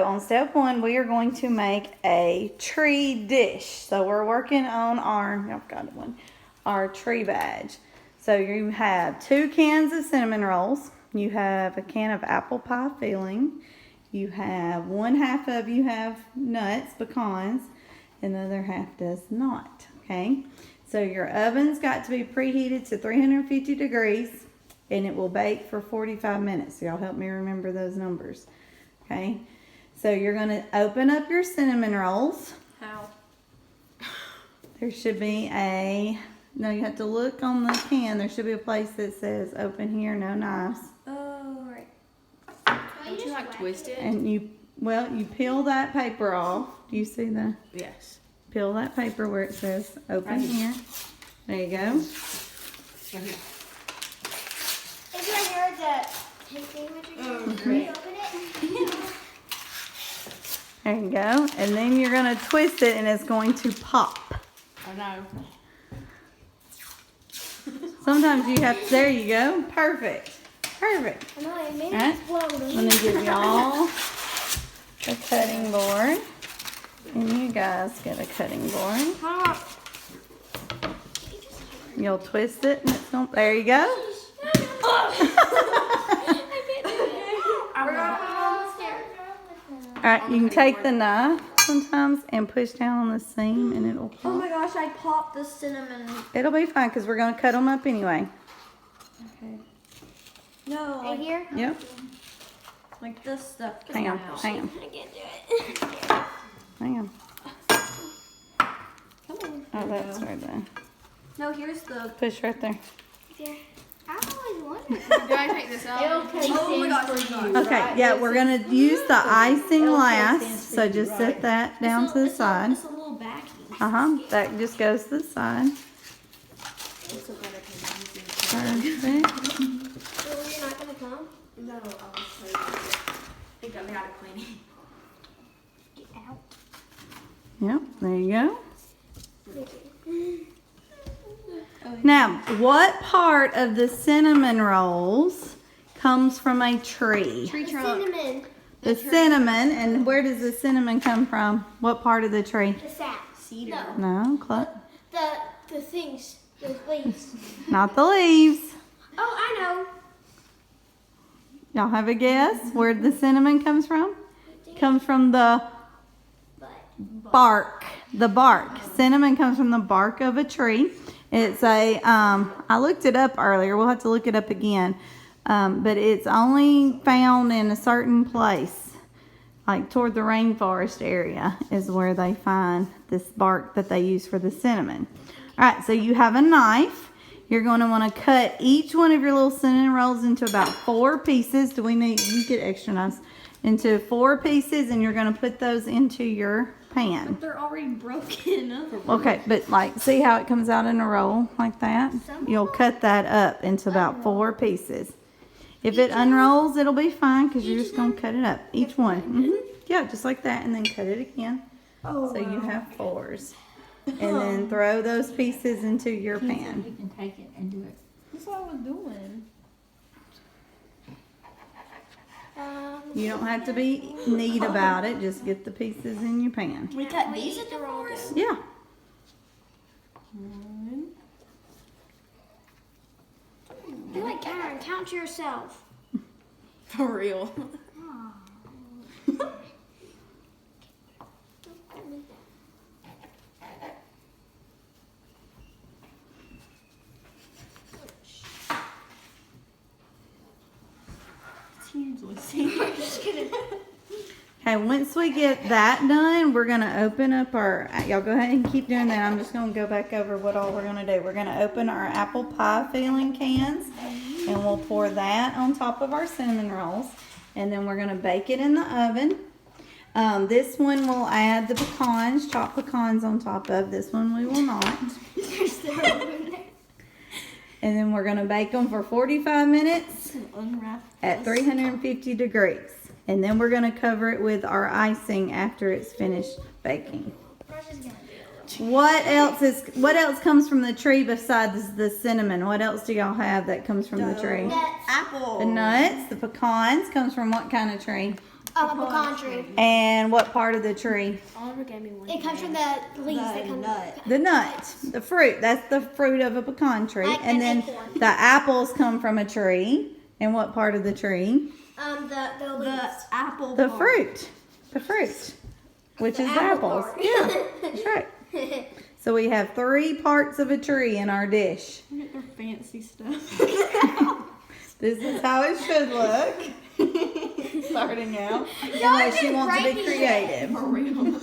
On step one, we are going to make a tree dish. So we're working on our tree badge. So you have 2 cans of cinnamon rolls. You have a can of apple pie filling. You have 1/2 of you have nuts, pecans, and the other half does not. Okay. So your oven's got to be preheated to 350 degrees, and it will bake for 45 minutes. So y'all help me remember those numbers. Okay. So you're going to open up your cinnamon rolls. How? There should be no, you have to look on the can. There should be a place that says open here, no knives. Oh, right. Don't you like twist it? And you peel that paper off. Do you see the? Yes. Peel that paper where it says open Right here. There you go. Right here. If you heard that thing with your can you open it? There you go. And then you're going to twist it and it's going to pop. Oh no. Sometimes you have to, there you go. Perfect. Perfect. I know, it made Alright. it explode. I'm going to give y'all a cutting board. And you guys get a cutting board. You'll twist it and it's going to, there you go. Alright, you can take the knife sometimes and push down on the seam and it'll Oh my pop. gosh, I popped the cinnamon. It'll be fine because we're going to cut them up anyway. Okay. No, Right here? Yep. Like this stuff. Hang on. Hang on. I can't do it. Hang on. Come on. Oh, that's right there. No, here's the. Push right there. There. I always wanted. Do I take this out? Oh my gosh. Okay, yeah, we're going to use the icing last. So just set that down to the side. It's a little backy. That just goes to the side. Perfect. So you're not gonna come? No, I'll show you. He got me out of cleaning. Get out. Yep, there you go. Now, what part of the cinnamon rolls comes from a tree? Tree trunk. Cinnamon. The cinnamon, and where does the cinnamon come from? What part of the tree? The sap. Cedar. No, The things. The leaves. not the leaves. Oh, I know. Y'all have a guess where the cinnamon comes from? Comes from the bark. The bark. Cinnamon comes from the bark of a tree. It's a, I looked it up earlier. We'll have to look it up again. But it's only found in a certain place, like toward the rainforest area is where they find this bark that they use for the cinnamon. All right, so you have a knife. You're going to want to cut each one of your little cinnamon rolls into about 4 pieces. You get extra knives, into 4 pieces, and you're going to put those into your pan. They're already broken. Okay, but like, see how it comes out in a roll like that? You'll cut that up into about 4 pieces. If it unrolls, it'll be fine because you're just going to cut it up. Each one. Yeah, just like that, and then cut it again. So you have 4s. And then throw those pieces into your pan. You can take it and do it. That's what I was doing. You don't have to be neat about it. Just get the pieces in your pan. We cut these at the rolls. Yeah. Be like Karen, count to yourself. For real. Okay, once we get that done, we're going to open up our, y'all go ahead and keep doing that. I'm just going to go back over what all we're going to do. We're going to open our apple pie filling cans, and we'll pour that on top of our cinnamon rolls. And then we're going to bake it in the oven. This one we'll add the pecans, chopped pecans on top of. This one we will not. And then we're going to bake them for 45 minutes at 350 degrees. And then we're going to cover it with our icing after it's finished baking. What else comes from the tree besides the cinnamon? What else do y'all have that comes from the tree? Nuts. Apple. The nuts, the pecans comes from what kind of tree? pecan tree. And what part of the tree? Oliver gave me one. It comes from the leaves that come. The nut, the fruit. That's the fruit of a pecan tree. Like And an then acorn. the apples come from a tree. And what part of the tree? The leaves. Apple. The fruit. The fruit. Which is the apples. Yeah, that's right. So we have 3 parts of a tree in our dish. Look at their fancy stuff. This is how it should look. Starting out. Y'all are Unless you just want to be breaking it. creative. For real.